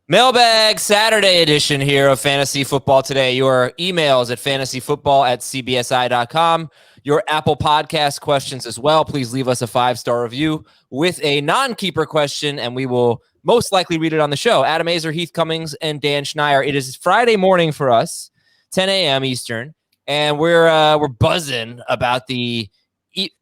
Mailbag Saturday edition here of Fantasy Football Today. Your emails at fantasyfootball@cbsi.com. Your Apple Podcast questions as well. Please leave us a 5-star review with a non-keeper question, and we will most likely read it on the show. Adam Azer, Heath Cummings, and Dan Schneier. It is Friday morning for us, 10 a.m. Eastern, and we're buzzing about the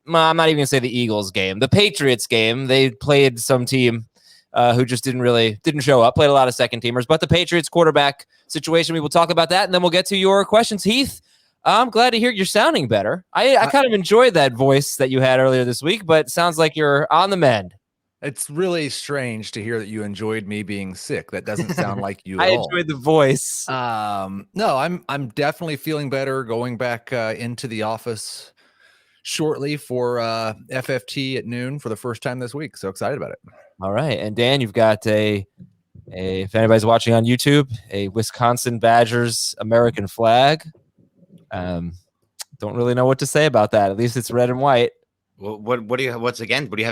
I'm not even gonna say the Eagles game, the Patriots game. They played some team who just didn't show up, played a lot of second teamers, but the Patriots quarterback situation, we will talk about that, and then we'll get to your questions. Heath, I'm glad to hear you're sounding better. I kind of enjoyed that voice that you had earlier this week, but it sounds like you're on the mend. It's really strange to hear that you enjoyed me being sick. That doesn't sound like you at I all. enjoyed the voice. No, I'm definitely feeling better, going back into the office shortly for FFT at noon for the first time this week. So excited about it. All right. And Dan, you've got if anybody's watching on YouTube, a Wisconsin Badgers American flag. Don't really know what to say about that. At least it's red and white. Well, what do you have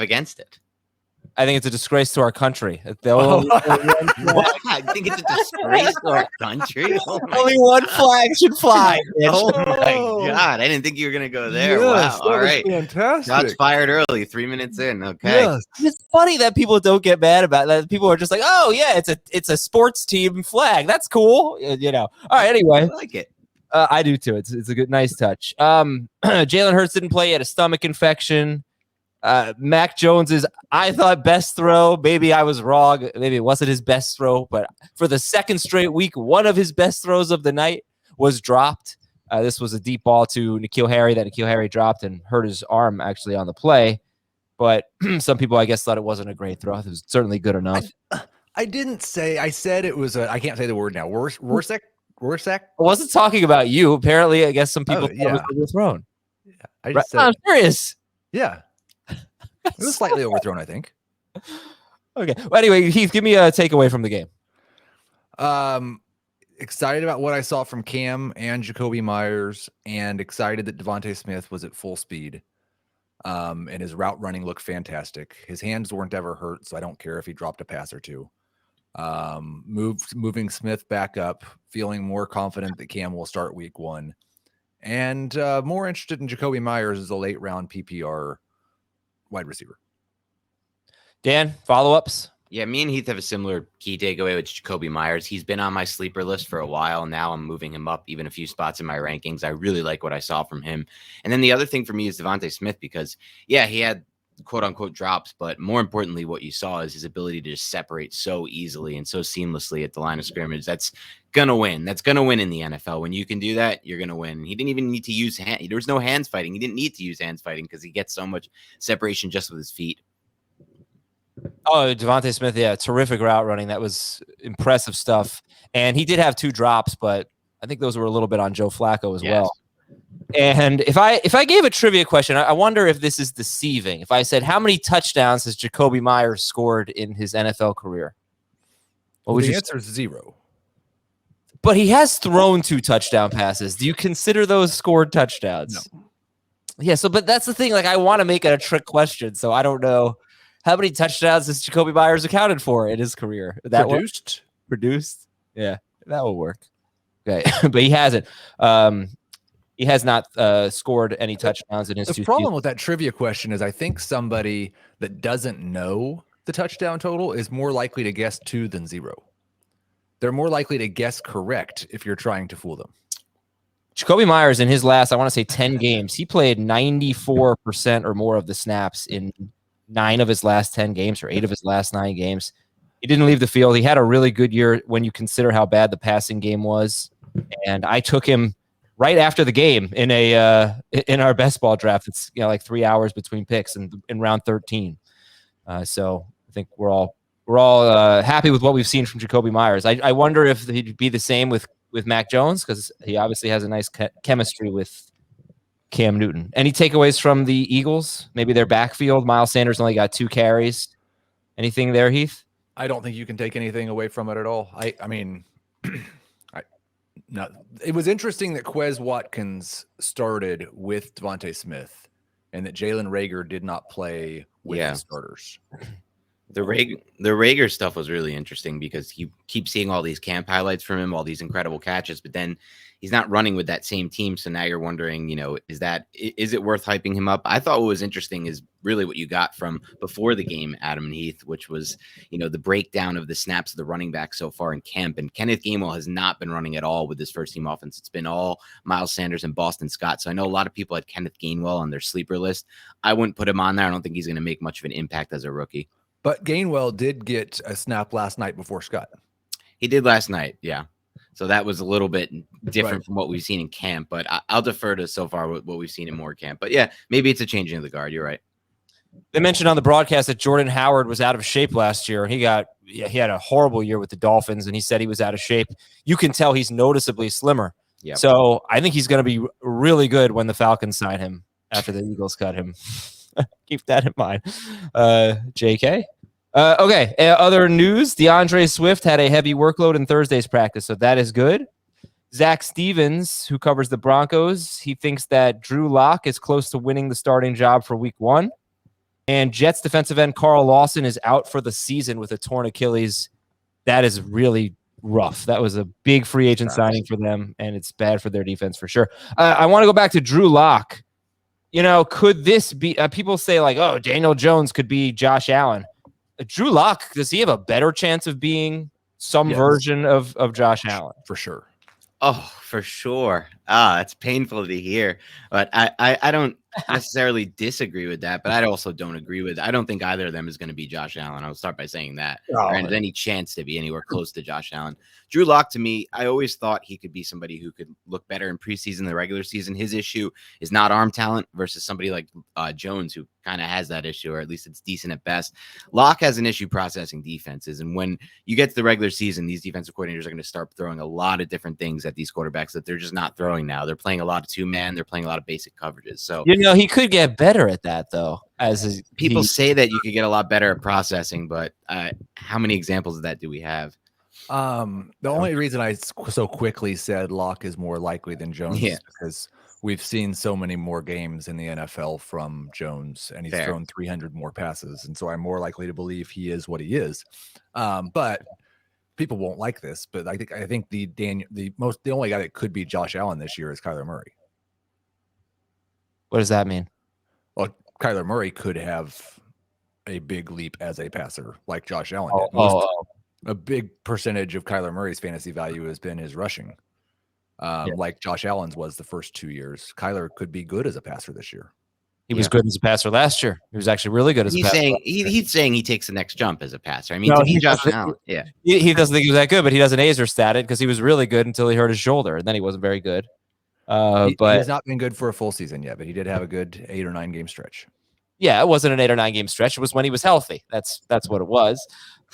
against it? I think it's a disgrace to our country. I think it's a disgrace to our country. Only one flag should fly. Oh my God. I didn't think you were going to go there. Yes, wow. All right. Fantastic. Shots fired early, 3 minutes in. Okay. Yes. It's funny that people don't get mad about that. People are just like, oh, yeah, it's a sports team flag. That's cool. You know. All right. Anyway. I like it. I do too. It's a good, nice touch. Jalen Hurts didn't play. He had a stomach infection. Mac Jones's, I thought, best throw. Maybe I was wrong. Maybe it wasn't his best throw, but for the second straight week, one of his best throws of the night was dropped. This was a deep ball to N'Keal Harry that N'Keal Harry dropped and hurt his arm actually on the play. But some people, I guess, thought it wasn't a great throw. It was certainly good enough. I said it was I can't say the word now. Rorschach? I wasn't talking about you. Apparently, I guess some people thought it was overthrown. Yeah, I just said, I'm serious. Yeah. It was slightly overthrown, I think. Okay. Well, anyway, Heath, give me a takeaway from the game. Excited about what I saw from Cam and Jacoby Myers, and excited that DAVANTE Smith was at full speed. And his route running looked fantastic. His hands weren't ever hurt, so I don't care if he dropped a pass or two. Moving Smith back up, feeling more confident that Cam will start week 1. And more interested in Jacoby Myers as a late round PPR wide receiver. Dan, follow-ups? Yeah, me and Heath have a similar key takeaway with Jacoby Myers. He's been on my sleeper list for a while. Now I'm moving him up even a few spots in my rankings. I really like what I saw from him. And then the other thing for me is DAVANTE Smith, because, yeah, he had quote-unquote drops, but more importantly, what you saw is his ability to just separate so easily and so seamlessly at the line of scrimmage. That's going to win. That's going to win in the NFL. When you can do that, you're going to win. He didn't even need to use hands. There was no hands fighting. He didn't need to use hands fighting because he gets so much separation just with his feet. Oh, DAVANTE Smith, yeah, terrific route running. That was impressive stuff. And he did have 2 drops, but I think those were a little bit on Joe Flacco as well. And if I gave a trivia question, I wonder if this is deceiving. If I said, how many touchdowns has Jacoby Myers scored in his NFL career? Well, the answer is 0. But he has thrown 2 touchdown passes. Do you consider those scored touchdowns? No. Yeah, but that's the thing. Like, I want to make it a trick question, so I don't know. How many touchdowns has Jacoby Myers accounted for in his career? That Produced? Yeah, that will work. Okay, but he hasn't. He has not scored any touchdowns in his 2 seasons. The problem with that trivia question is I think somebody that doesn't know the touchdown total is more likely to guess 2 than 0. They're more likely to guess correct if you're trying to fool them. Jacoby Myers in his last, I want to say 10 games, he played 94% or more of the snaps in 9 of his last 10 games or 8 of his last 9 games. He didn't leave the field. He had a really good year when you consider how bad the passing game was. And I took him right after the game in our best ball draft. It's like 3 hours between picks in round 13. So I think we're all happy with what we've seen from Jacoby Myers. I wonder if he'd be the same with Mac Jones, because he obviously has a nice chemistry with Cam Newton. Any takeaways from the Eagles? Maybe their backfield. Miles Sanders only got 2 carries. Anything there, Heath? I don't think you can take anything away from it at all. I mean, no. It was interesting that Quez Watkins started with DAVANTE Smith and that Jalen Reagor did not play with the starters. The Rager stuff was really interesting because you keep seeing all these camp highlights from him, all these incredible catches, but then he's not running with that same team. So now you're wondering, is it worth hyping him up? I thought what was interesting is really what you got from before the game, Adam and Heath, which was, the breakdown of the snaps of the running back so far in camp. And Kenneth Gainwell has not been running at all with this first team offense. It's been all Miles Sanders and Boston Scott. So I know a lot of people had Kenneth Gainwell on their sleeper list. I wouldn't put him on there. I don't think he's going to make much of an impact as a rookie. But Gainwell did get a snap last night before Scott. He did last night, yeah. So that was a little bit different from what we've seen in camp, but I'll defer to so far what we've seen in more camp. But yeah, maybe it's a changing of the guard. You're right. They mentioned on the broadcast that Jordan Howard was out of shape last year. He had a horrible year with the Dolphins, and he said he was out of shape. You can tell he's noticeably slimmer. Yep. So I think he's going to be really good when the Falcons sign him after the Eagles cut him. Keep that in mind. JK. Okay. Other news. DeAndre Swift had a heavy workload in Thursday's practice, so that is good. Zach Stevens, who covers the Broncos, he thinks that Drew Lock is close to winning the starting job for week 1. And Jets defensive end Carl Lawson is out for the season with a torn Achilles. That is really rough. That was a big free agent signing for them, and it's bad for their defense for sure. I want to go back to Drew Lock. Could this be people say like, oh, Daniel Jones could be Josh Allen. Drew Lock, does he have a better chance of being some version of Josh Allen? For sure. Oh, for sure. It's painful to hear, but I don't necessarily disagree with that, but I also don't agree with I don't think either of them is going to be Josh Allen. I'll start by saying that. Or has any chance to be anywhere close to Josh Allen. Drew Lock, to me, I always thought he could be somebody who could look better in preseason than the regular season. His issue is not arm talent versus somebody like Jones, who kind of has that issue, or at least it's decent at best. Lock has an issue processing defenses, and when you get to the regular season, these defensive coordinators are going to start throwing a lot of different things at these quarterbacks that they're just not throwing now. They're playing a lot of two-man. They're playing a lot of basic coverages. So he could get better at that, though. People say that you could get a lot better at processing, but how many examples of that do we have? The only reason I so quickly said Locke is more likely than Jones is because we've seen so many more games in the NFL from Jones, and he's thrown 300 more passes, and so I'm more likely to believe he is what he is. But people won't like this, but I think the only guy that could be Josh Allen this year is Kyler Murray. What does that mean? Well, Kyler Murray could have a big leap as a passer like Josh Allen did. A big percentage of Kyler Murray's fantasy value has been his rushing, like Josh Allen's was the first 2 years. Kyler could be good as a passer this year. He was good as a passer last year. He was actually really good as a passer. He's saying he takes the next jump as a passer. I mean, to be Josh Allen, he doesn't think he was that good, but he doesn't Azer stat it because he was really good until he hurt his shoulder, and then he wasn't very good. But he's not been good for a full season yet, but he did have a good 8 or 9 game stretch. Yeah, it wasn't an 8 or 9 game stretch. It was when he was healthy. That's what it was.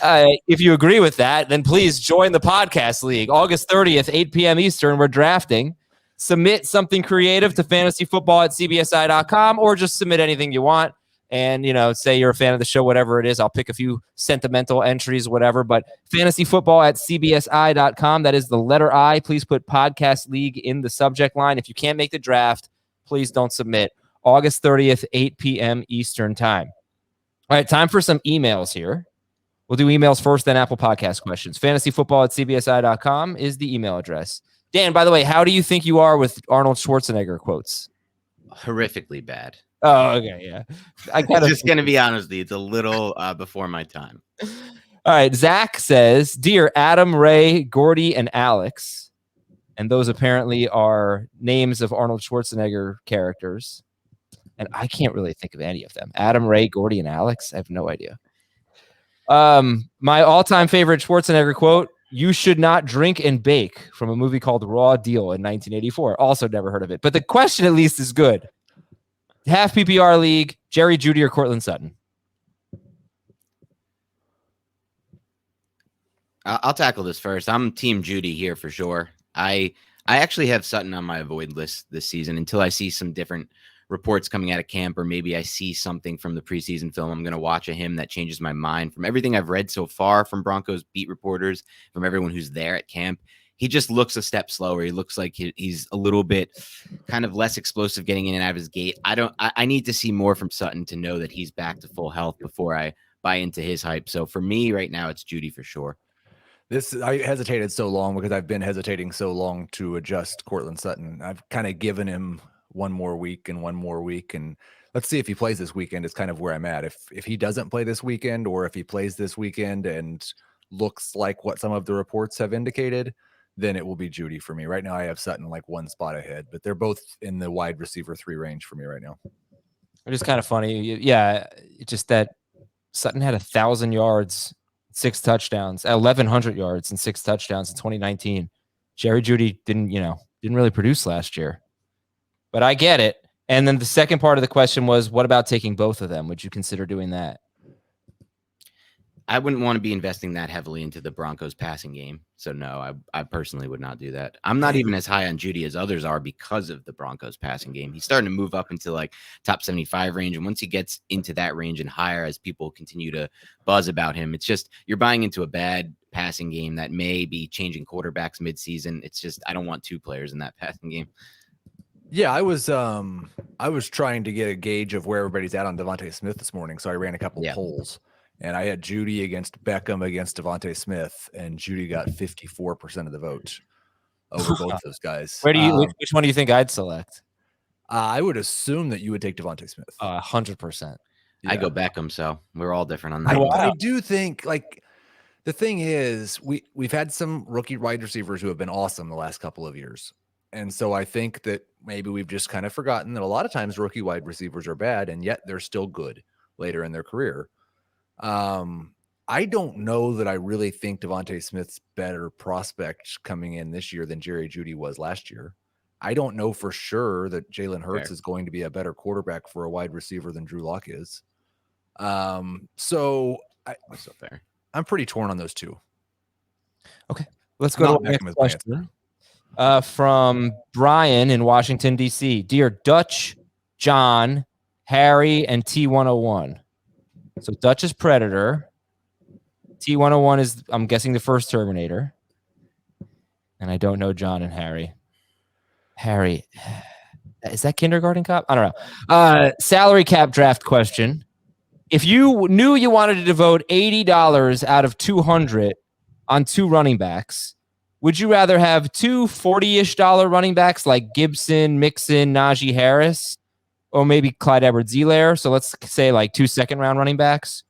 If you agree with that, then please join the podcast league. August 30th, 8 p.m. Eastern, we're drafting. Submit something creative to fantasyfootball@cbsi.com, or just submit anything you want. And, say you're a fan of the show, whatever it is. I'll pick a few sentimental entries, whatever. But fantasyfootball@cbsi.com. That is the letter I. Please put podcast league in the subject line. If you can't make the draft, please don't submit. August 30th, 8 p.m. Eastern time. All right, time for some emails here. We'll do emails first, then Apple Podcast questions. Fantasyfootball@cbsi.com is the email address. Dan, by the way, how do you think you are with Arnold Schwarzenegger quotes? Horrifically bad. Oh, okay, yeah. I'm just going to be honest with you. It's a little before my time. All right, Zach says, Dear Adam, Ray, Gordy, and Alex, and those apparently are names of Arnold Schwarzenegger characters, and I can't really think of any of them. Adam, Ray, Gordy, and Alex? I have no idea. My all-time favorite Schwarzenegger quote, "You should not drink and bake," from a movie called Raw Deal in 1984. Also never heard of it. But the question at least is good. Half PPR league, Jerry Jeudy or Cortland Sutton? I'll tackle this first. I'm Team Jeudy here for sure. I actually have Sutton on my avoid list this season until I see some different reports coming out of camp, or maybe I see something from the preseason film I'm going to watch of him that changes my mind. From everything I've read so far from Broncos beat reporters, from everyone who's there at camp, he just looks a step slower. He looks like he's a little bit kind of less explosive getting in and out of his gait. I need to see more from Sutton to know that he's back to full health before I buy into his hype. So for me right now, it's Judy for sure. I hesitated so long because I've been hesitating so long to adjust Cortland Sutton. I've kind of given him one more week, and let's see if he plays this weekend. Is kind of where I'm at. If he doesn't play this weekend, or if he plays this weekend and looks like what some of the reports have indicated, then it will be Judy for me. Right now, I have Sutton like one spot ahead, but they're both in the wide receiver 3 range for me right now. It is kind of funny. Yeah, it's just that Sutton had 1,000 yards, 6 touchdowns, 1,100 yards and 6 touchdowns in 2019. Jerry Jeudy didn't really produce last year, but I get it. And then the second part of the question was, what about taking both of them? Would you consider doing that? I wouldn't want to be investing that heavily into the Broncos passing game. So no, I personally would not do that. I'm not even as high on Judy as others are because of the Broncos passing game. He's starting to move up into like top 75 range. And once he gets into that range and higher, as people continue to buzz about him, it's just, you're buying into a bad passing game that may be changing quarterbacks midseason. It's just, I don't want 2 players in that passing game. Yeah, I was trying to get a gauge of where everybody's at on DeVonta Smith this morning. So I ran a couple polls. And I had Judy against Beckham against DeVonta Smith, and Judy got 54% of the vote over both those guys. Which one do you think I'd select? I would assume that you would take DeVonta Smith. 100%. I go Beckham, so we're all different on that. I do think, like, the thing is, we've had some rookie wide receivers who have been awesome the last couple of years. And so I think that maybe we've just kind of forgotten that a lot of times rookie wide receivers are bad, and yet they're still good later in their career. I don't know that I really think DeVonta Smith's better prospect coming in this year than Jerry Jeudy was last year. I don't know for sure that Jalen Hurts is going to be a better quarterback for a wide receiver than Drew Lock is. So that's so fair. I'm pretty torn on those two. Okay, let's go to the next question. From Brian in Washington, D.C. Dear Dutch, John, Harry, and T101. So Dutch is Predator. T101 is, I'm guessing, the first Terminator. And I don't know John and Harry. Harry, is that Kindergarten Cop? I don't know. Salary cap draft question. If you knew you wanted to devote $80 out of $200 on 2 running backs, would you rather have 2 $40-ish running backs like Gibson, Mixon, Najee Harris, or maybe Clyde Edwards-Helaire? So let's say like 2 second-round running backs,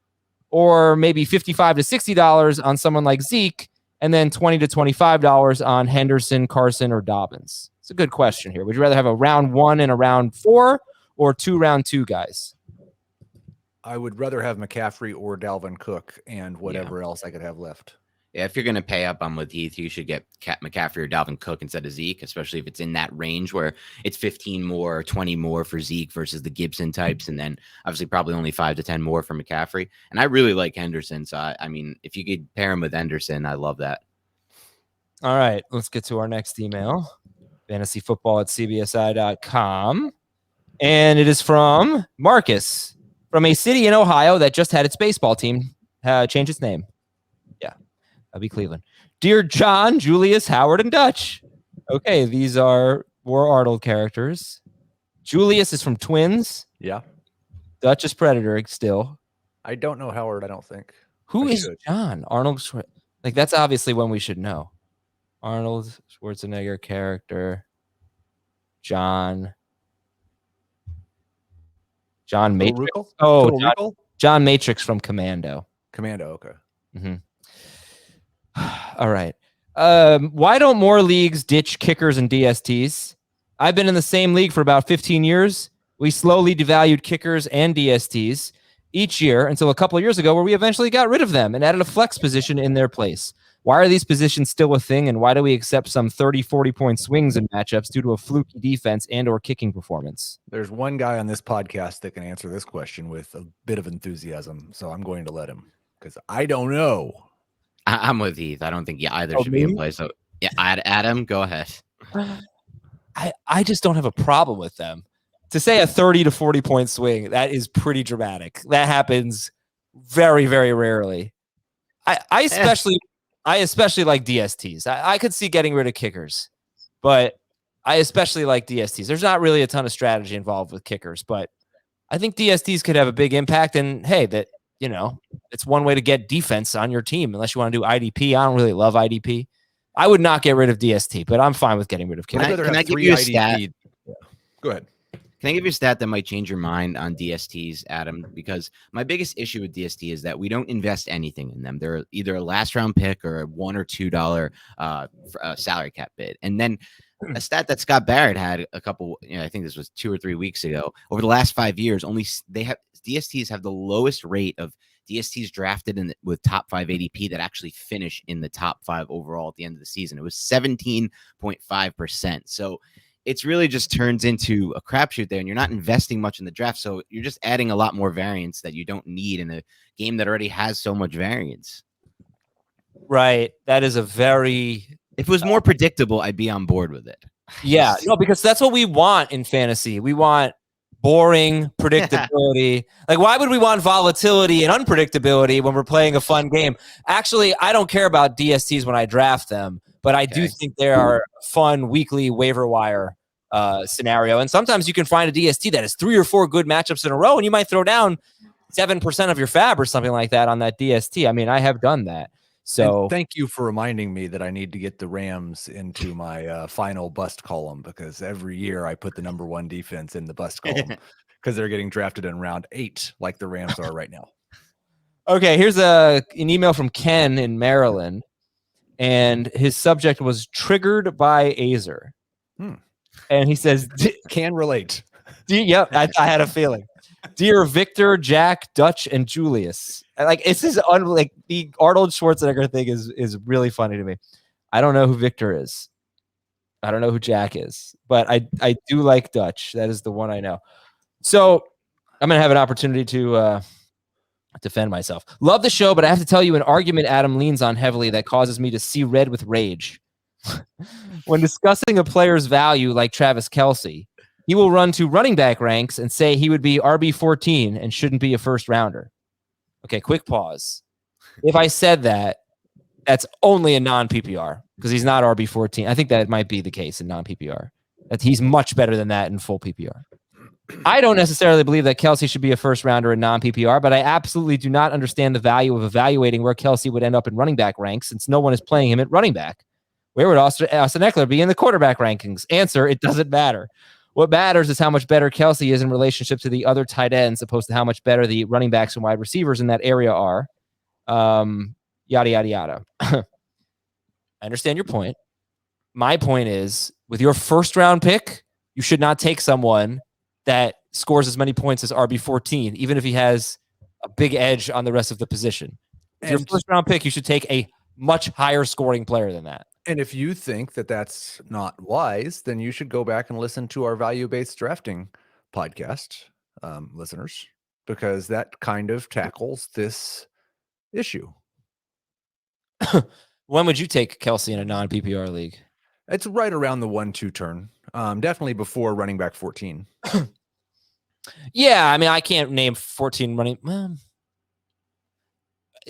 or maybe $55 to $60 on someone like Zeke, and then $20 to $25 on Henderson, Carson, or Dobbins. It's a good question here. Would you rather have a round 1 and a round 4, or 2 round 2 guys? I would rather have McCaffrey or Dalvin Cook and whatever else I could have left. Yeah, if you're going to pay up, I'm with Heath. You should get McCaffrey or Dalvin Cook instead of Zeke, especially if it's in that range where it's 15 more, 20 more for Zeke versus the Gibson types, and then obviously probably only 5 to 10 more for McCaffrey. And I really like Henderson, so I mean, if you could pair him with Henderson, I love that. All right, let's get to our next email. fantasyfootball@cbsi.com. And it is from Marcus, from a city in Ohio that just had its baseball team change its name. That'll be Cleveland. Dear John, Julius, Howard, and Dutch. Okay, these are War Arnold characters. Julius is from Twins. Yeah. Dutch is Predator still. I don't know Howard, I don't think. Who is John? Arnold like, that's obviously one we should know. Arnold Schwarzenegger character. John Matrix. John Matrix from Commando. Okay. Mm-hmm. All right. Why don't more leagues ditch kickers and DSTs? I've been in the same league for about 15 years. We slowly devalued kickers and DSTs each year until a couple of years ago where we eventually got rid of them and added a flex position in their place. Why are these positions still a thing, and why do we accept some 30, 40-point swings in matchups due to a fluky defense and or kicking performance? There's one guy on this podcast that can answer this question with a bit of enthusiasm, so I'm going to let him because I don't know. I'm with Heath. I don't think either should be in play. So yeah, Adam, go ahead. I just don't have a problem with them. To say a 30 to 40 point swing, that is pretty dramatic. That happens very, very rarely. I especially like DSTs. I could see getting rid of kickers, but I especially like DSTs. There's not really a ton of strategy involved with kickers, but I think DSTs could have a big impact. And hey, It's one way to get defense on your team, unless you want to do IDP. I don't really love IDP. I would not get rid of DST, but I'm fine with getting rid of Kelce. Can I give you a stat? Yeah. Go ahead. Can I give you a stat that might change your mind on DSTs, Adam? Because my biggest issue with DST is that we don't invest anything in them. They're either a last round pick or a $1 or $2 salary cap bid. And then a stat that Scott Barrett had a couple, I think this was 2 or 3 weeks ago. Over the last 5 years, DSTs have the lowest rate of DSTs drafted with top 5 ADP that actually finish in the top 5 overall at the end of the season. It was 17.5%. So it's really just turns into a crapshoot there, and you're not investing much in the draft. So you're just adding a lot more variance that you don't need in a game that already has so much variance. Right. That is a very... If it was more predictable, I'd be on board with it. Yeah. No, because that's what we want in fantasy. We want boring predictability. Like, why would we want volatility and unpredictability when we're playing a fun game? Actually, I don't care about DSTs when I draft them, but I do think they are fun weekly waiver wire scenario. And sometimes you can find a DST that has 3 or 4 good matchups in a row, and you might throw down 7% of your fab or something like that on that DST. I mean, I have done that. So and thank you for reminding me that I need to get the Rams into my final bust column, because every year I put the number 1 defense in the bust column because they're getting drafted in round 8 like the Rams are right now. Okay, here's an email from Ken in Maryland, and his subject was triggered by Azer. And he says, can relate. Yep, I had a feeling. Dear Victor, Jack, Dutch, and Julius. Like, it's this like the Arnold Schwarzenegger thing is really funny to me. I don't know who Victor is. I don't know who Jack is, but I do like Dutch. That is the one I know. So I'm gonna have an opportunity to defend myself. Love the show, but I have to tell you an argument Adam leans on heavily that causes me to see red with rage. When discussing a player's value like Travis Kelce, he will run to running back ranks and say he would be RB14 and shouldn't be a first rounder. Okay, quick pause. If I said that, that's only a non-PPR because he's not RB14. I think that might be the case in non-PPR. That he's much better than that in full PPR. I don't necessarily believe that Kelce should be a first rounder in non-PPR, but I absolutely do not understand the value of evaluating where Kelce would end up in running back ranks since no one is playing him at running back. Where would Austin Eckler be in the quarterback rankings? Answer, it doesn't matter. What matters is how much better Kelce is in relationship to the other tight ends, opposed to how much better the running backs and wide receivers in that area are. Yada, yada, yada. I understand your point. My point is, with your first round pick, you should not take someone that scores as many points as RB14, even if he has a big edge on the rest of the position. With your first round pick, you should take a much higher scoring player than that. And if you think that that's not wise, then you should go back and listen to our value-based drafting podcast, listeners, because that kind of tackles this issue. When would you take Kelce in a non-PPR league? It's right around the 1-2 turn. Definitely before running back 14. Yeah, I mean, I can't name 14 running.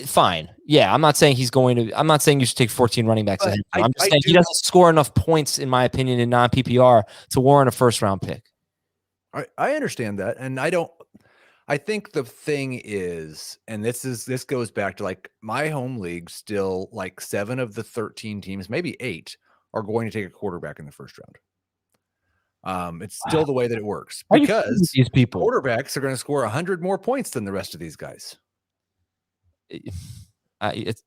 Fine. Yeah, I'm not saying he's going to. I'm not saying you should take 14 running backs. I'm just saying he doesn't score enough points, in my opinion, in non-PPR to warrant a first-round pick. I understand that, and I don't. I think the thing is, and this goes back to like my home league. Still, like 7 of the 13 teams, maybe 8, are going to take a quarterback in the first round. It's still the way that it works because these people quarterbacks are going to score 100 more points than the rest of these guys.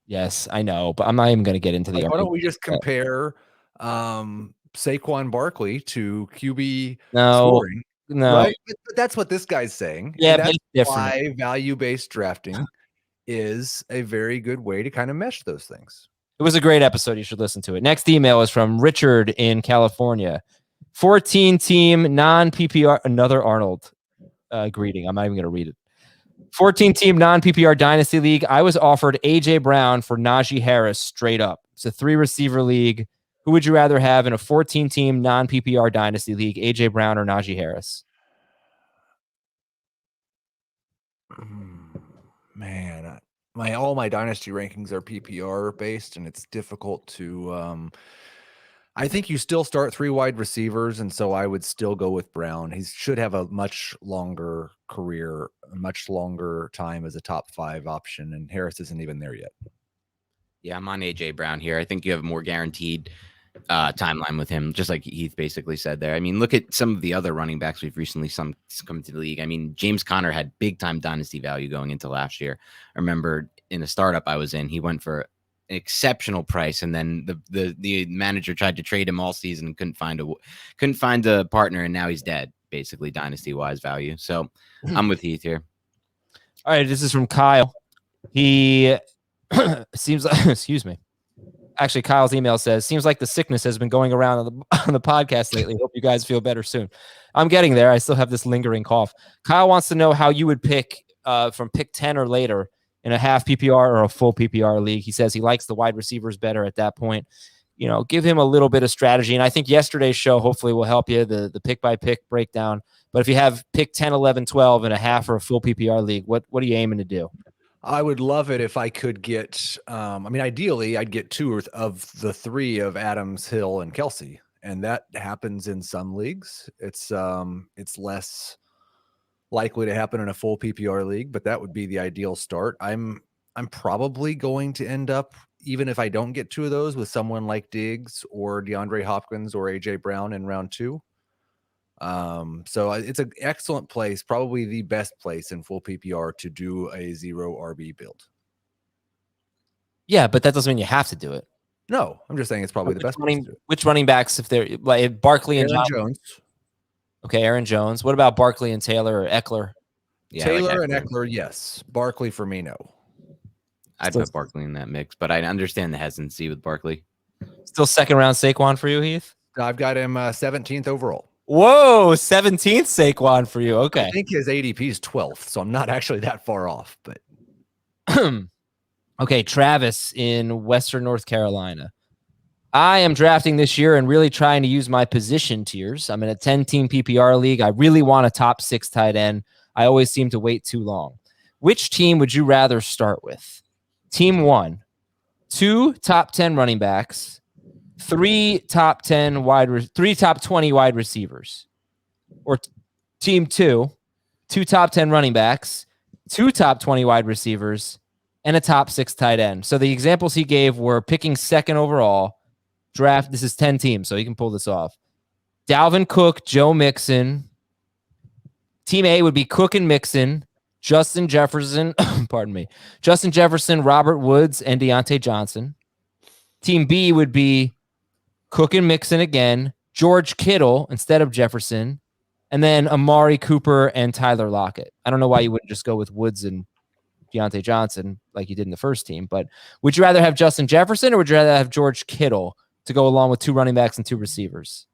Yes, I know, but I'm not even going to get into the. Why don't we just compare Saquon Barkley to QB scoring? No, right? But that's what this guy's saying. Yeah, and that's different. why value-based drafting is a very good way to kind of mesh those things. It was a great episode. You should listen to it. Next email is from Richard in California. 14-team non-PPR. Another Arnold greeting. I'm not even going to read it. 14-team non-PPR Dynasty League. I was offered A.J. Brown for Najee Harris straight up. It's a 3-receiver league. Who would you rather have in a 14-team non-PPR Dynasty League, A.J. Brown or Najee Harris? Man, all my Dynasty rankings are PPR based, and it's difficult to I think you still start 3 wide receivers, and so I would still go with Brown. He should have a much longer career, a much longer time as a top 5 option, and Harris isn't even there yet. Yeah, I'm on AJ Brown here. I think you have a more guaranteed timeline with him, just like Heath basically said there. I mean, look at some of the other running backs we've recently come to the league. I mean, James Conner had big time dynasty value going into last year. I remember in a startup I was in, he went for an exceptional price, and then the manager tried to trade him all season and couldn't find a partner, and now he's dead, basically dynasty wise value. So I'm with Heath here. All right, this is from Kyle. He seems like, excuse me. Actually, Kyle's email says, seems like the sickness has been going around on the podcast lately. Hope you guys feel better soon. I'm getting there. I still have this lingering cough. Kyle wants to know how you would pick from pick 10 or later in a half PPR or a full PPR league. He says he likes the wide receivers better at that point. You know, give him a little bit of strategy. And I think yesterday's show hopefully will help you, the pick by pick breakdown. But if you have pick 10, 11, 12 in a half or a full PPR league, what are you aiming to do? I would love it if I could get, ideally I'd get 2 of the 3 of Adams, Hill, and Kelce. And that happens in some leagues. It's less likely to happen in a full PPR league, but that would be the ideal start. I'm probably going to end up, even if I don't get 2 of those, with someone like Diggs or DeAndre Hopkins or AJ Brown in round 2. So it's an excellent place, probably the best place in full PPR to do a 0 RB build. Yeah, but that doesn't mean you have to do it. No, I'm just saying it's probably the best place to do it. Which running backs, if they're like Barkley and Jones? Okay, Aaron Jones. What about Barkley and Taylor or Eckler? Yeah, Taylor and Eckler, yes. Barkley for me, no. I'd put Barkley in that mix, but I understand the hesitancy with Barkley. Still second round Saquon for you, Heath? I've got him 17th overall. Whoa, 17th Saquon for you. Okay. I think his ADP is 12th, so I'm not actually that far off. But okay, Travis in Western North Carolina. I am drafting this year and really trying to use my position tiers. I'm in a 10-team PPR league. I really want a top 6 tight end. I always seem to wait too long. Which team would you rather start with? Team 1, 2 top 10 running backs, 3 top 20 wide receivers, or team 2, 2 top 10 running backs, 2 top 20 wide receivers, and a top 6 tight end. So the examples he gave were picking second overall draft. This is 10 teams, so you can pull this off. Dalvin Cook, Joe Mixon. Team A would be Cook and Mixon, Justin Jefferson, Justin Jefferson, Robert Woods, and Deontay Johnson. Team B would be Cook and Mixon again, George Kittle instead of Jefferson, and then Amari Cooper and Tyler Lockett. I don't know why you wouldn't just go with Woods and Deontay Johnson like you did in the first team, but would you rather have Justin Jefferson or would you rather have George Kittle to go along with 2 running backs and 2 receivers?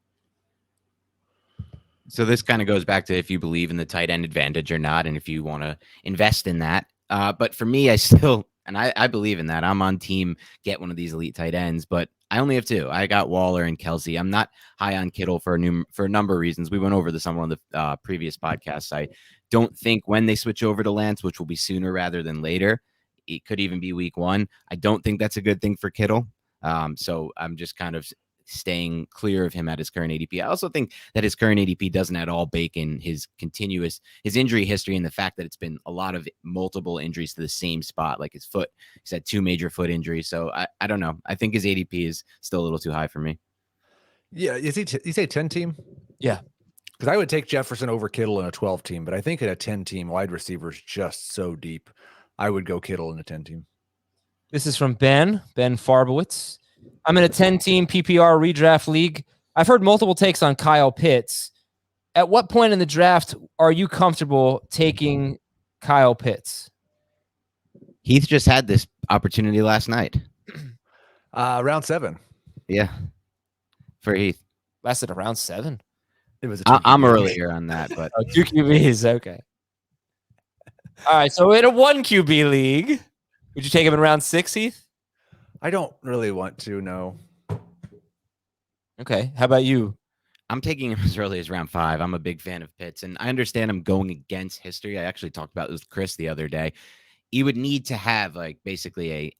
So this kind of goes back to if you believe in the tight end advantage or not, and if you want to invest in that. But for me, I still, and I believe in that. I'm on team get one of these elite tight ends, but I only have 2. I got Waller and Kelce. I'm not high on Kittle for a number of reasons. We went over this on one of the previous podcasts. I don't think when they switch over to Lance, which will be sooner rather than later, it could even be week 1. I don't think that's a good thing for Kittle. So I'm just kind of staying clear of him at his current ADP. I also think that his current ADP doesn't at all bake in his injury history and the fact that it's been a lot of multiple injuries to the same spot, like his foot. He's had 2 major foot injuries. So I don't know. I think his ADP is still a little too high for me. Yeah. Is he you say 10 team? Yeah. Because I would take Jefferson over Kittle in a 12 team, but I think in a 10 team, wide receiver is just so deep. I would go Kittle in a 10 team. This is from Ben Farbowitz. I'm in a 10-team PPR redraft league. I've heard multiple takes on Kyle Pitts. At what point in the draft are you comfortable taking Kyle Pitts? Heath just had this opportunity last night. Round 7. Yeah. For Heath. Lasted around 7. It was. I'm earlier on that, but 2 QBs. Okay. All right. So in a 1 QB league, would you take him in round 6, Heath? I don't really want to, no. Okay. How about you? I'm taking him as early as round 5. I'm a big fan of Pitts, and I understand I'm going against history. I actually talked about this with Chris the other day. You would need to have like basically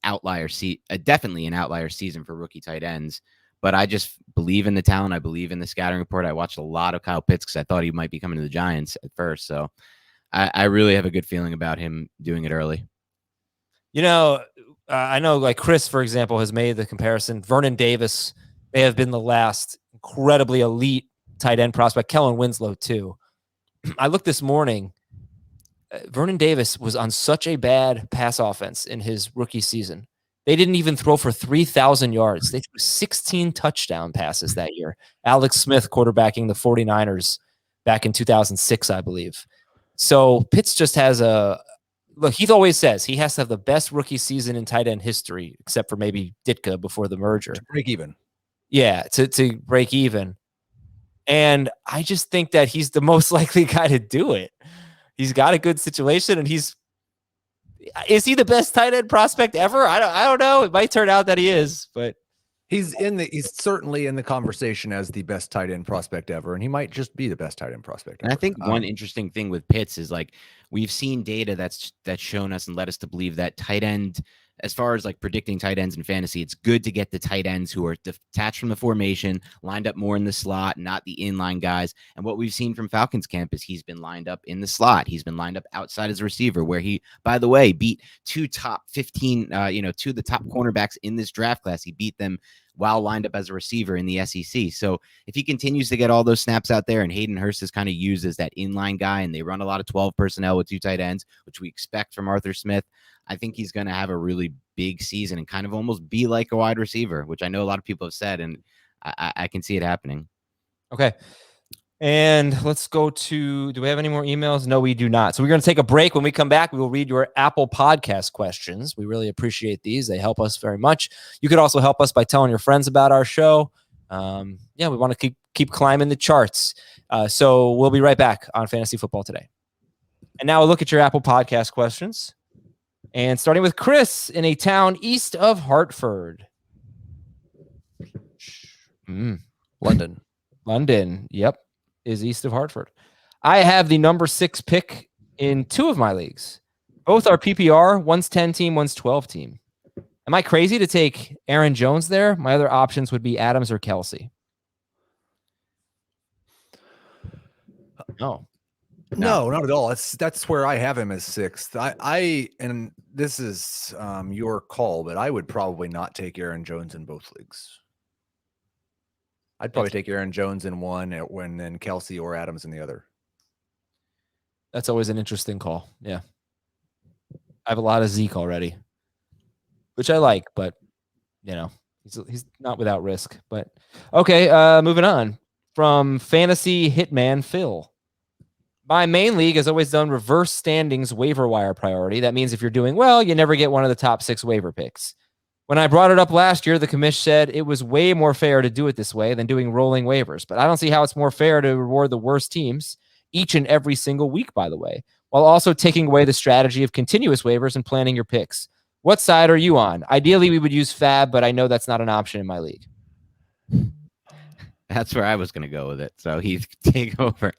definitely an outlier season for rookie tight ends. but I just believe in the talent. I believe in the scouting report. I watched a lot of Kyle Pitts because I thought he might be coming to the Giants at first. So I really have a good feeling about him doing it early. I know like Chris, for example, has made the comparison. Vernon Davis may have been the last incredibly elite tight end prospect. Kellen Winslow too. I looked this morning. Vernon Davis was on such a bad pass offense in his rookie season. They didn't even throw for 3,000 yards. They threw 16 touchdown passes that year. Alex Smith quarterbacking the 49ers back in 2006, I believe. So Pitts just has look, he always says he has to have the best rookie season in tight end history, except for maybe Ditka before the merger. To break even. Yeah, to break even. And I just think that he's the most likely guy to do it. He's got a good situation, and is he the best tight end prospect ever? I don't know. It might turn out that he is, but he's certainly in the conversation as the best tight end prospect ever, and he might just be the best tight end prospect ever. And I think one interesting thing with Pitts is like we've seen data that's shown us and led us to believe that tight end, as far as like predicting tight ends in fantasy, it's good to get the tight ends who are detached from the formation, lined up more in the slot, not the inline guys. And what we've seen from Falcons camp is he's been lined up in the slot. He's been lined up outside as a receiver, where he, by the way, beat two top 15, two of the top cornerbacks in this draft class. He beat them while lined up as a receiver in the SEC. So if he continues to get all those snaps out there, and Hayden Hurst is kind of used as that inline guy, and they run a lot of 12 personnel with two tight ends, which we expect from Arthur Smith, I think he's going to have a really big season and kind of almost be like a wide receiver, which I know a lot of people have said, and I can see it happening. Okay. And let's go to, do we have any more emails? No, we do not. So we're going to take a break. When we come back, we will read your Apple Podcast questions. We really appreciate these. They help us very much. You could also help us by telling your friends about our show. We want to keep climbing the charts. So we'll be right back on Fantasy Football Today. And now a look at your Apple Podcast questions. And starting with Chris in a town east of Hartford. London. Yep. Is east of Hartford. I have the number 6 pick in 2 of my leagues. Both are PPR. One's 10 team, one's 12 team. Am I crazy to take Aaron Jones there? My other options would be Adams or Kelce. No, not at all. That's where I have him as 6th. And this is your call, but I would probably not take Aaron Jones in both leagues. I'd probably take Aaron Jones in one, and then Kelce or Adams in the other. That's always an interesting call. Yeah. I have a lot of Zeke already, which I like, but he's not without risk. But okay, moving on from Fantasy Hitman Phil. My main league has always done reverse standings waiver wire priority. That means if you're doing well, you never get one of the top 6 waiver picks. When I brought it up last year, the commish said it was way more fair to do it this way than doing rolling waivers. But I don't see how it's more fair to reward the worst teams each and every single week, by the way, while also taking away the strategy of continuous waivers and planning your picks. What side are you on? Ideally, we would use Fab, but I know that's not an option in my league. That's where I was going to go with it. So Heath, take over.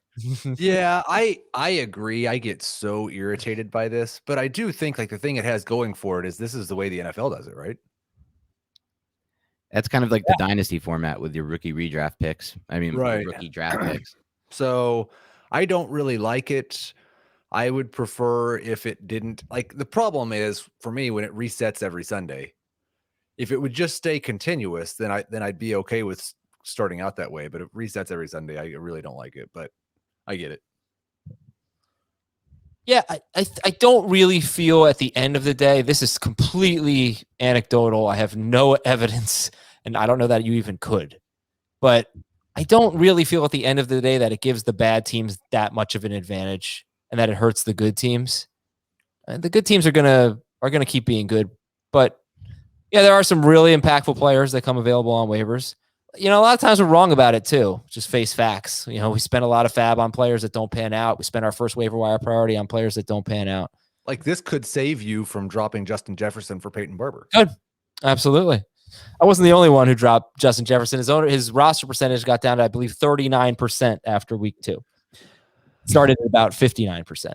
Yeah, I agree. I get so irritated by this, but I do think like the thing it has going for it is this is the way the NFL does it, right? That's kind of like the Dynasty format with your rookie redraft picks. Right. Rookie draft picks. So I don't really like it. I would prefer if it didn't. Like the problem is for me when it resets every Sunday. If it would just stay continuous, then I'd be okay with starting out that way. But if it resets every Sunday, I really don't like it. But I get it. Yeah, I don't really feel at the end of the day, this is completely anecdotal. I have no evidence, and I don't know that you even could. But I don't really feel at the end of the day that it gives the bad teams that much of an advantage and that it hurts the good teams. And the good teams are gonna keep being good. But yeah, there are some really impactful players that come available on waivers. A lot of times we're wrong about it too. Just face facts. We spend a lot of fab on players that don't pan out. We spend our first waiver wire priority on players that don't pan out. Like this could save you from dropping Justin Jefferson for Peyton Barber. Good. Absolutely. I wasn't the only one who dropped Justin Jefferson. His roster percentage got down to, I believe, 39% after week 2. Started at about 59%.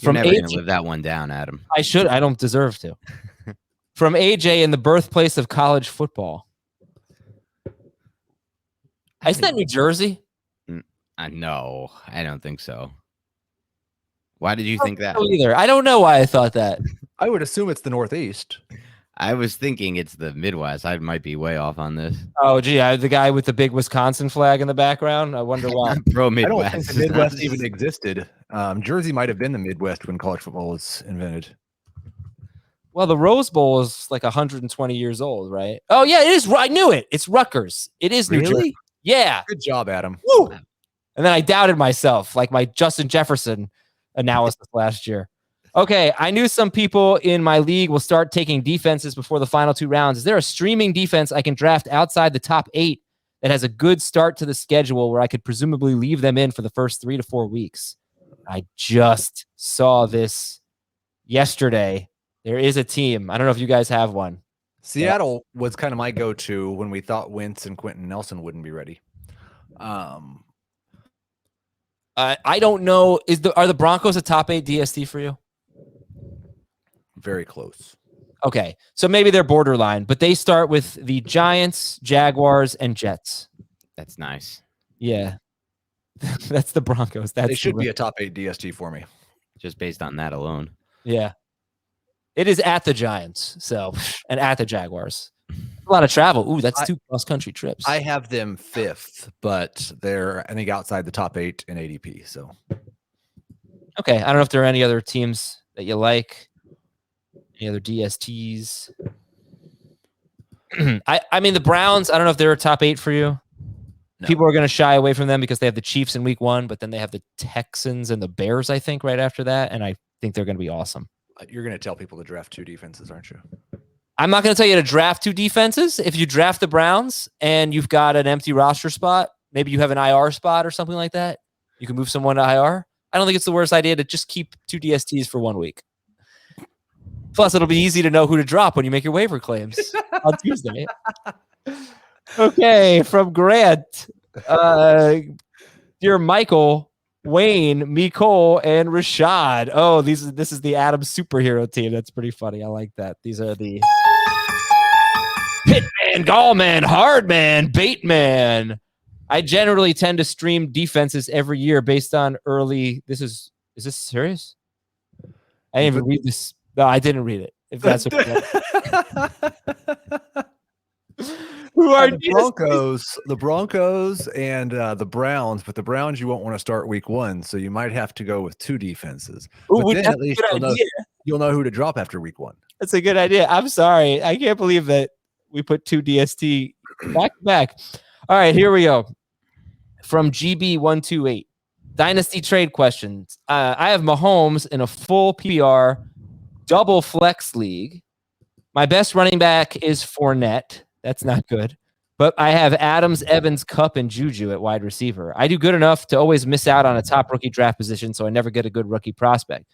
You're never going to live that one down, Adam. I should. I don't deserve to. From AJ in the birthplace of college football. Isn't that New Jersey? No, I don't think so. Why did you think that? Either. I don't know why I thought that. I would assume it's the Northeast. I was thinking it's the Midwest. I might be way off on this. Oh, gee, the guy with the big Wisconsin flag in the background. I wonder why. Pro I don't Midwest. think the Midwest even existed. Jersey might have been the Midwest when college football was invented. Well, the Rose Bowl is like 120 years old, right? Oh, yeah, it is. I knew it. It's Rutgers. It is New Jersey. Yeah. Good job, Adam. Woo! And then I doubted myself, like my Justin Jefferson analysis last year. Okay, I knew some people in my league will start taking defenses before the final 2 rounds. Is there a streaming defense I can draft outside the top 8 that has a good start to the schedule where I could presumably leave them in for the first 3 to 4 weeks? I just saw this yesterday. There is a team. I don't know if you guys have one. Seattle was kind of my go-to when we thought Wentz and Quentin Nelson wouldn't be ready. I don't know. Are the Broncos a top 8 DST for you? Very close. Okay, so maybe they're borderline, but they start with the Giants, Jaguars, and Jets. That's nice. Yeah, that's the Broncos. They should be a top 8 DST for me. Just based on that alone. Yeah. It is at the Giants, and at the Jaguars. A lot of travel. Ooh, that's 2 cross-country trips. I have them 5th, but they're, I think, outside the top 8 in ADP. So, okay, I don't know if there are any other teams that you like. Any other DSTs? I mean, the Browns, I don't know if they're a top 8 for you. No. People are going to shy away from them because they have the Chiefs in week 1, but then they have the Texans and the Bears, I think, right after that, and I think they're going to be awesome. You're going to tell people to draft 2 defenses, aren't you? I'm not going to tell you to draft 2 defenses. If you draft the Browns and you've got an empty roster spot, maybe you have an IR spot or something like that, you can move someone to IR. I don't think it's the worst idea to just keep 2 DSTs for 1 week. Plus, it'll be easy to know who to drop when you make your waiver claims on Tuesday. Okay, from Grant. Dear Michael, Wayne, Nicole, and Rashad. Oh, this is the Adam superhero team. That's pretty funny. I like that. These are the Pitman, Gallman, Hardman, Bateman. I generally tend to stream defenses every year based on early. Is this serious? I didn't even read this. No, I didn't read it. If that's what who are the Broncos? The Broncos and the Browns, but the Browns you won't want to start week 1, so you might have to go with 2 defenses. Ooh, but then at least you'll know who to drop after week 1. That's a good idea. I'm sorry, I can't believe that we put 2 DST back to back. All right, here we go. From GB128, Dynasty trade questions. I have Mahomes in a full PPR double flex league. My best running back is Fournette. That's not good. But I have Adams, Evans, Kupp, and Juju at wide receiver. I do good enough to always miss out on a top rookie draft position, so I never get a good rookie prospect.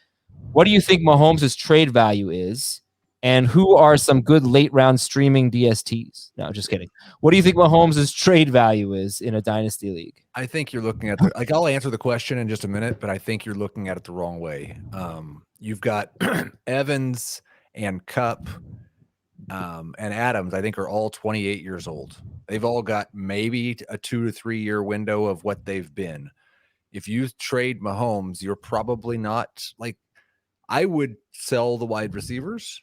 What do you think Mahomes' trade value is? And who are some good late round streaming DSTs? No, just kidding. What do you think Mahomes' trade value is in a dynasty league? I think you're looking at I'll answer the question in just a minute, but I think you're looking at it the wrong way. You've got Evans and Kupp and Adams, I think, are all 28 years old. They've all got maybe a 2 to 3 year window of what they've been. If you trade Mahomes, you're probably not like, I would sell the wide receivers,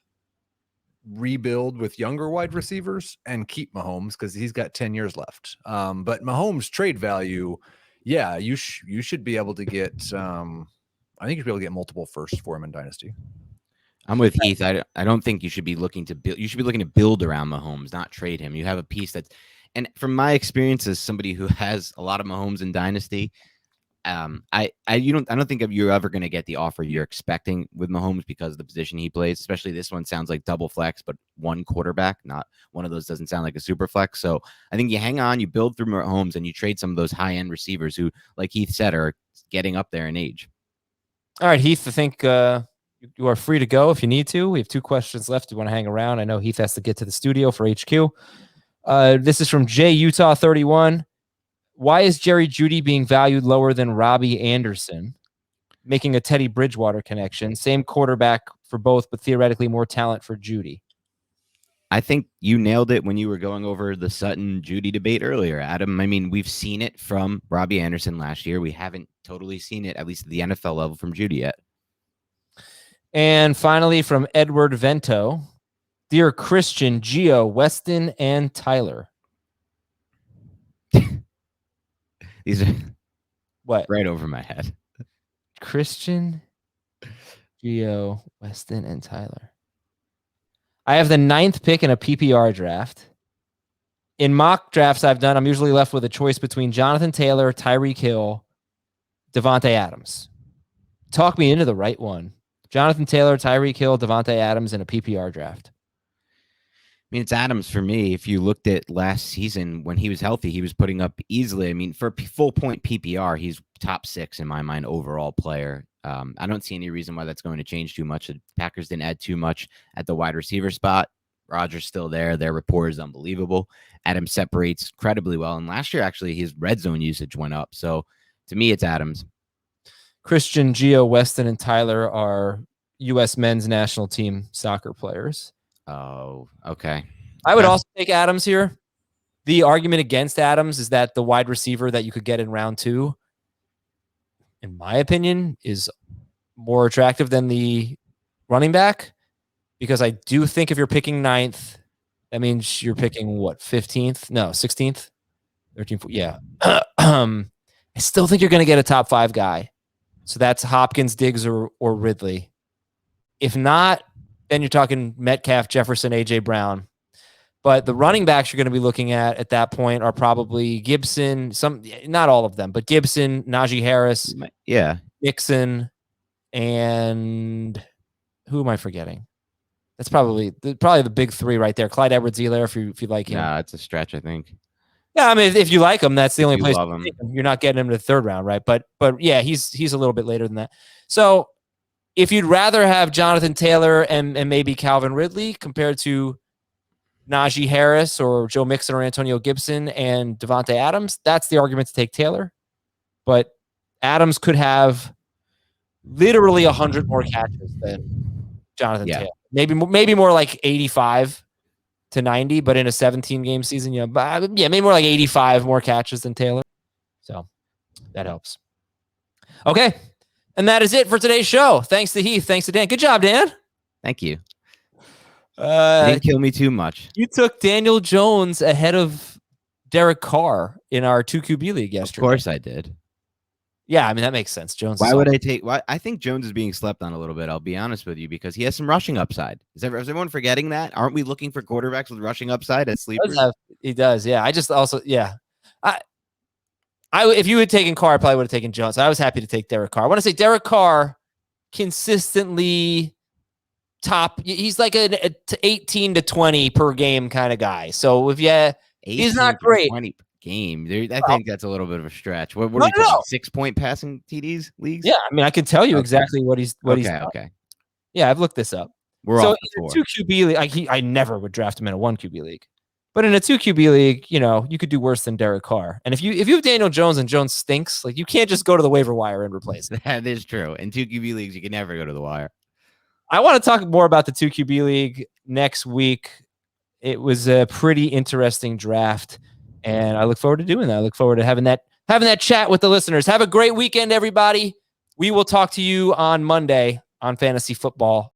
rebuild with younger wide receivers, and keep Mahomes because he's got 10 years left. But Mahomes' trade value, yeah, you should be able to get. I think you'd be able to get multiple firsts for him in Dynasty. I'm with Heath. I don't think you should be looking to build. You should be looking to build around Mahomes, not trade him. You have a piece that's, and from my experience as somebody who has a lot of Mahomes in Dynasty, I don't think you're ever going to get the offer you're expecting with Mahomes because of the position he plays. Especially this one sounds like double flex, but 1 quarterback, not one of those doesn't sound like a super flex. So I think you hang on, you build through Mahomes, and you trade some of those high end receivers who, like Heath said, are getting up there in age. All right, Heath, I think you are free to go if you need to. We have 2 questions left. You want to hang around? I know Heath has to get to the studio for HQ. This is from J Utah 31. Why is Jerry Jeudy being valued lower than Robbie Anderson? Making a Teddy Bridgewater connection. Same quarterback for both, but theoretically more talent for Jeudy. I think you nailed it when you were going over the Sutton-Judy debate earlier, Adam. I mean, we've seen it from Robbie Anderson last year. We haven't totally seen it, at least at the NFL level, from Judy yet. And finally, from Edward Vento, dear Christian, Gio, Weston, and Tyler. These are what? Right over my head. Christian, Gio, Weston, and Tyler. I have the 9th pick in a PPR draft. In mock drafts I've done, I'm usually left with a choice between Jonathan Taylor, Tyreek Hill, Davante Adams. Talk me into the right one. Jonathan Taylor, Tyreek Hill, Davante Adams in a PPR draft. I mean, it's Adams for me. If you looked at last season when he was healthy, he was putting up easily. I mean, for full point PPR, he's top 6 in my mind overall player. I don't see any reason why that's going to change too much. The Packers didn't add too much at the wide receiver spot. Rodgers still there. Their rapport is unbelievable. Adams separates incredibly well. And last year, actually, his red zone usage went up. So to me, it's Adams. Christian, Gio, Weston, and Tyler are U.S. men's national team soccer players. Oh, okay. I would also take Adams here. The argument against Adams is that the wide receiver that you could get in round 2, in my opinion, is more attractive than the running back, because I do think if you're picking 9th, that means you're picking what, 15th? No, 16th? 13th? Yeah. I still think you're going to get a top 5 guy. So that's Hopkins, Diggs, or Ridley. If not, then you're talking Metcalf, Jefferson, A.J. Brown. But the running backs you're going to be looking at that point are probably Gibson, not all of them, but Gibson, Najee Harris, Nixon, and who am I forgetting? That's probably the big 3 right there. Clyde Edwards-Helaire, if you like him. Nah, it's a stretch, I think. Yeah, I mean, if you like him, that's the only place you're not getting him to the 3rd round, right? But yeah, he's a little bit later than that. So if you'd rather have Jonathan Taylor and maybe Calvin Ridley compared to Najee Harris or Joe Mixon or Antonio Gibson and Davante Adams, that's the argument to take Taylor. But Adams could have literally 100 more catches than Jonathan Taylor. Maybe more like 85 to 90, but in a 17-game season, maybe more like 85 more catches than Taylor. So that helps. Okay. And that is it for today's show. Thanks to Heath. Thanks to Dan. Good job, Dan. Thank you. Didn't kill me too much. You took Daniel Jones ahead of Derek Carr in our 2QB league yesterday. Of course I did. Yeah, I mean, that makes sense. Jones. Why would I take? I think Jones is being slept on a little bit. I'll be honest with you, because he has some rushing upside. Is everyone forgetting that? Aren't we looking for quarterbacks with rushing upside as sleepers? He does. Yeah. I just also, yeah. If you had taken Carr, I probably would have taken Jones. I was happy to take Derek Carr. I want to say Derek Carr consistently top. He's like an 18 to 20 per game kind of guy. So if he's not great. 20 game. I think that's a little bit of a stretch. What are you 6-point passing TDs leagues? Yeah, I mean, I can tell you exactly what he's okay. Yeah, I've looked this up. We're so off in a 2QB league, I never would draft him in a 1QB league. But in a 2QB league, you could do worse than Derek Carr. And if you have Daniel Jones and Jones stinks, like, you can't just go to the waiver wire and replace him. That is true. In 2QB leagues, you can never go to the wire. I want to talk more about the 2QB league next week. It was a pretty interesting draft, and I look forward to doing that. I look forward to having that chat with the listeners. Have a great weekend, everybody. We will talk to you on Monday on Fantasy Football